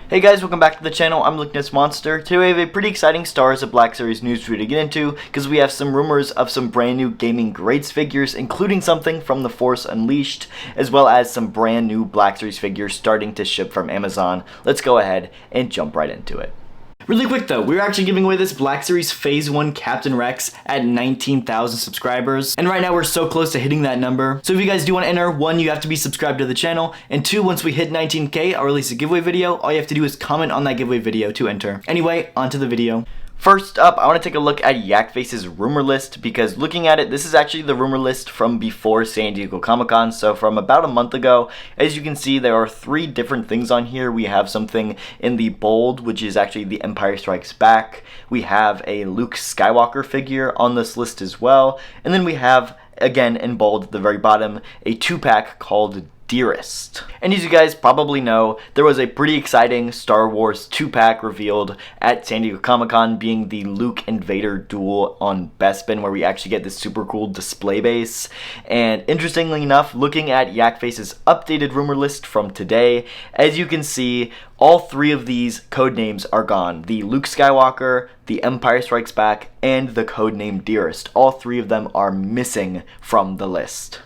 Hey guys, welcome back to the channel. I'm Lukenessmonster. Today we have a pretty exciting StarWars of BlackSeries news for you to get into, because we have some rumors of some brand new gaming greats figures, including something from The Force Unleashed, as well as some brand new BlackSeries figures starting to ship from Amazon. Let's go ahead and jump right into it. Really quick though, we're actually giving away this BlackSeries Phase 1 Captain Rex at 19,000 subscribers. And right now we're so close to hitting that number. So if you guys do want to enter, 1, you have to be subscribed to the channel. And 2, once we hit 19K, I'll release a giveaway video. All you have to do is comment on that giveaway video to enter. Anyway, onto the video. First up, I want to take a look at Yakface's rumor list, because looking at it, this is actually the rumor list from before San Diego Comic-Con, so from about a month ago. As you can see, there are 3 different things on here. We have something in the bold, which is actually The Empire Strikes Back. We have a Luke Skywalker figure on this list as well. And then we have, again in bold at the very bottom, a 2-pack called Dearest. And as you guys probably know, there was a pretty exciting Star Wars 2-pack revealed at San Diego Comic-Con, being the Luke and Vader duel on Bespin, where we actually get this super cool display base. And interestingly enough, looking at Yakface's updated rumor list from today, as you can see, all 3 of these codenames are gone. The Luke Skywalker, The Empire Strikes Back, and the codename Dearest. All 3 of them are missing from the list.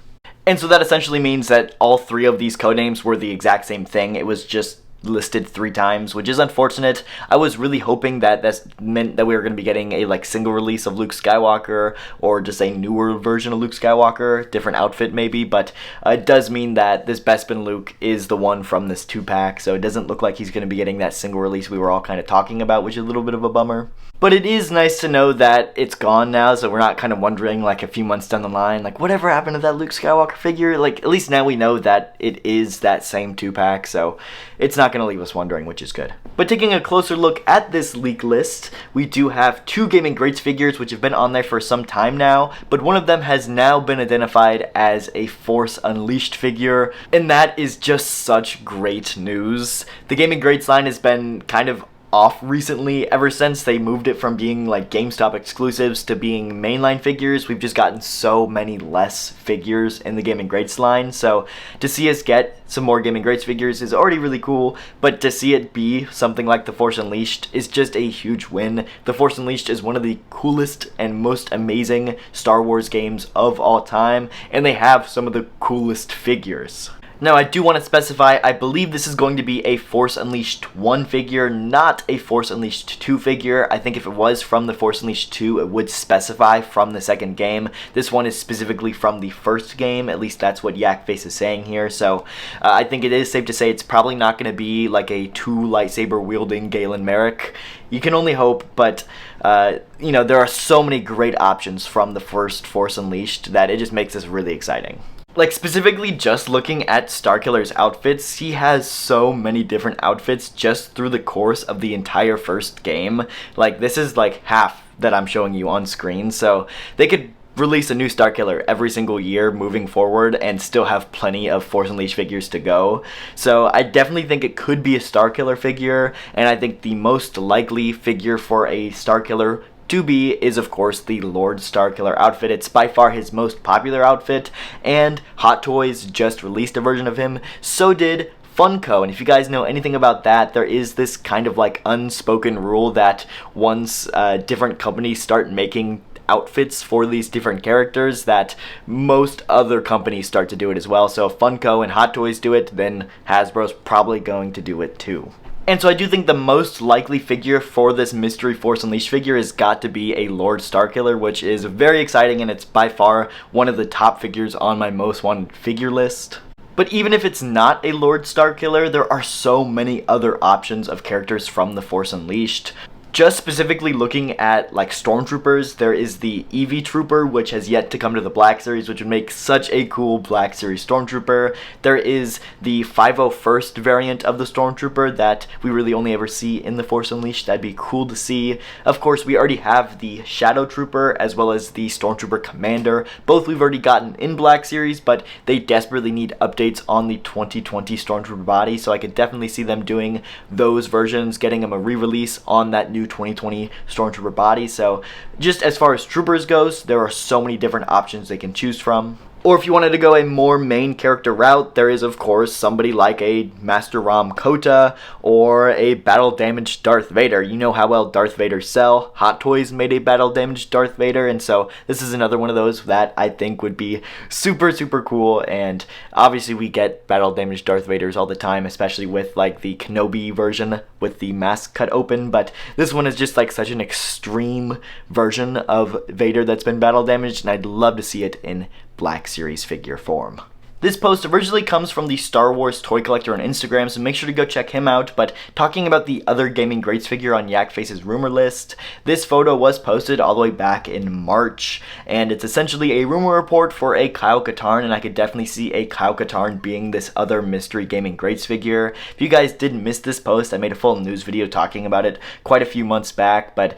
And so that essentially means that all 3 of these codenames were the exact same thing. It was just listed 3 times, which is unfortunate. I was really hoping that this meant that we were going to be getting a single release of Luke Skywalker, or just a newer version of Luke Skywalker, different outfit maybe, but it does mean that this Bespin Luke is the one from this 2-pack, so it doesn't look like he's going to be getting that single release we were all kind of talking about, which is a little bit of a bummer. But it is nice to know that it's gone now, so we're not kind of wondering a few months down the line, whatever happened to that Luke Skywalker figure? At least now we know that it is that same 2-pack, so it's not going to leave us wondering, which is good. But taking a closer look at this leak list, we do have 2 Gaming Greats figures which have been on there for some time now, but one of them has now been identified as a Force Unleashed figure, and that is just such great news. The Gaming Greats line has been kind of off recently. Ever since they moved it from being GameStop exclusives to being mainline figures, we've just gotten so many less figures in the Gaming Greats line, so to see us get some more Gaming Greats figures is already really cool, but to see it be something like The Force Unleashed is just a huge win. The Force Unleashed is one of the coolest and most amazing Star Wars games of all time, and they have some of the coolest figures. Now, I do want to specify, I believe this is going to be a Force Unleashed 1 figure, not a Force Unleashed 2 figure. I think if it was from the Force Unleashed 2, it would specify from the second game. This one is specifically from the first game, at least that's what Yakface is saying here, so I think it is safe to say it's probably not going to be a 2 lightsaber wielding Galen Merrick. You can only hope, but there are so many great options from the first Force Unleashed that it just makes this really exciting. Specifically just looking at Starkiller's outfits, he has so many different outfits just through the course of the entire first game. This is half that I'm showing you on screen, so they could release a new Starkiller every single year moving forward and still have plenty of Force Unleashed figures to go. So I definitely think it could be a Starkiller figure, and I think the most likely figure for a Starkiller to be is, of course, the Lord Starkiller outfit. It's by far his most popular outfit, and Hot Toys just released a version of him. So did Funko, and if you guys know anything about that, there is this kind of unspoken rule that once different companies start making outfits for these different characters, that most other companies start to do it as well. So if Funko and Hot Toys do it, then Hasbro's probably going to do it too. And so I do think the most likely figure for this Mystery Force Unleashed figure has got to be a Lord Starkiller, which is very exciting, and it's by far one of the top figures on my most wanted figure list. But even if it's not a Lord Starkiller, there are so many other options of characters from the Force Unleashed. Just specifically looking at Stormtroopers, there is the EV Trooper, which has yet to come to the BlackSeries, which would make such a cool BlackSeries Stormtrooper. There is the 501st variant of the Stormtrooper that we really only ever see in the Force Unleashed. That'd be cool to see. Of course, we already have the Shadow Trooper as well as the Stormtrooper Commander. Both we've already gotten in BlackSeries, but they desperately need updates on the 2020 Stormtrooper body, so I could definitely see them doing those versions, getting them a re-release on that new 2020 Stormtrooper body. So just as far as troopers goes, there are so many different options they can choose from. Or if you wanted to go a more main character route, there is of course somebody like a Master Ram Kota or a battle damaged Darth Vader. You know how well Darth Vader sell. Hot Toys made a battle damaged Darth Vader, and so this is another one of those that I think would be super cool. And obviously we get battle damaged Darth Vaders all the time, especially with like the Kenobi version with the mask cut open, but this one is just like such an extreme version of Vader that's been battle damaged, and I'd love to see it in BlackSeries figure form. This post originally comes from the Star Wars toy collector on Instagram, so make sure to go check him out. But talking about the other gaming greats figure on Yakface's rumor list, this photo was posted all the way back in March, and it's essentially a rumor report for a Kyle Katarn, and I could definitely see a Kyle Katarn being this other mystery gaming greats figure. If you guys didn't miss this post, I made a full news video talking about it quite a few months back, but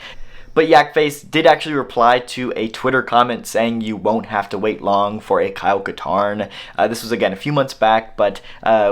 Yakface did actually reply to a Twitter comment saying you won't have to wait long for a Kyle Katarn. This was again a few months back, but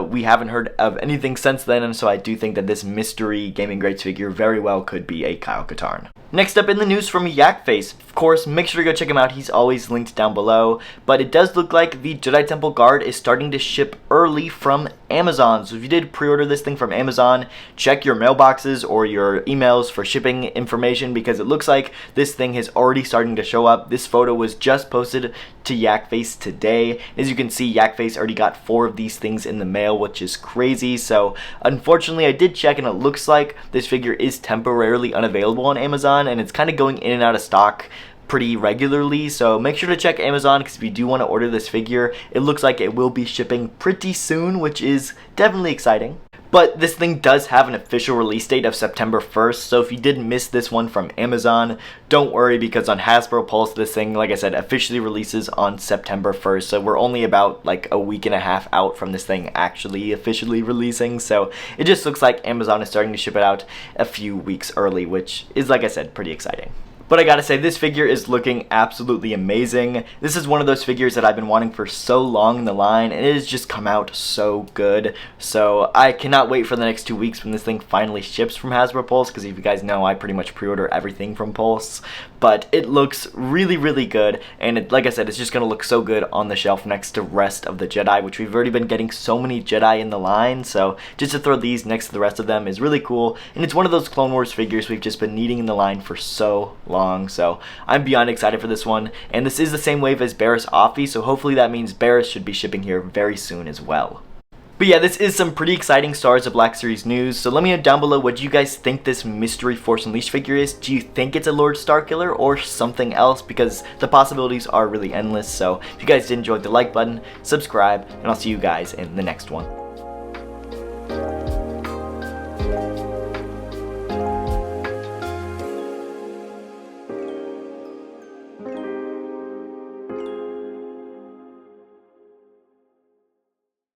we haven't heard of anything since then, and so I do think that this mystery gaming greats figure very well could be a Kyle Katarn. Next up in the news from Yakface, of course, make sure to go check him out. He's always linked down below, but it does look like the Jedi Temple Guard is starting to ship early from Amazon. So if you did pre-order this thing from Amazon, check your mailboxes or your emails for shipping information, because it looks like this thing is already starting to show up. This photo was just posted to Yakface today. As you can see, Yakface already got 4 of these things in the mail, which is crazy. So unfortunately, I did check and it looks like this figure is temporarily unavailable on Amazon, and it's kind of going in and out of stock pretty regularly, so make sure to check Amazon, because if you do want to order this figure, it looks like it will be shipping pretty soon, which is definitely exciting. But this thing does have an official release date of September 1st, so if you did miss this one from Amazon, don't worry, because on Hasbro Pulse, this thing, like I said, officially releases on September 1st, so we're only about like a week and a half out from this thing actually officially releasing, so it just looks like Amazon is starting to ship it out a few weeks early, which is, like I said, pretty exciting. But I gotta say, this figure is looking absolutely amazing. This is one of those figures that I've been wanting for so long in the line, and it has just come out so good. So I cannot wait for the next 2 weeks when this thing finally ships from Hasbro Pulse, because if you guys know, I pretty much pre-order everything from Pulse. But it looks really good, and it, like I said, it's just gonna look so good on the shelf next to rest of the Jedi, which we've already been getting so many Jedi in the line, so just to throw these next to the rest of them is really cool, and it's one of those Clone Wars figures we've just been needing in the line for so long. So I'm beyond excited for this one, and this is the same wave as Barriss Offee, so hopefully that means Barriss should be shipping here very soon as well. But yeah, this is some pretty exciting Stars of BlackSeries news, so let me know down below what you guys think this mystery Force Unleashed figure is. Do you think it's a Lord Starkiller or something else? Because the possibilities are really endless. So if you guys did enjoy, the like button, subscribe, and I'll see you guys in the next one.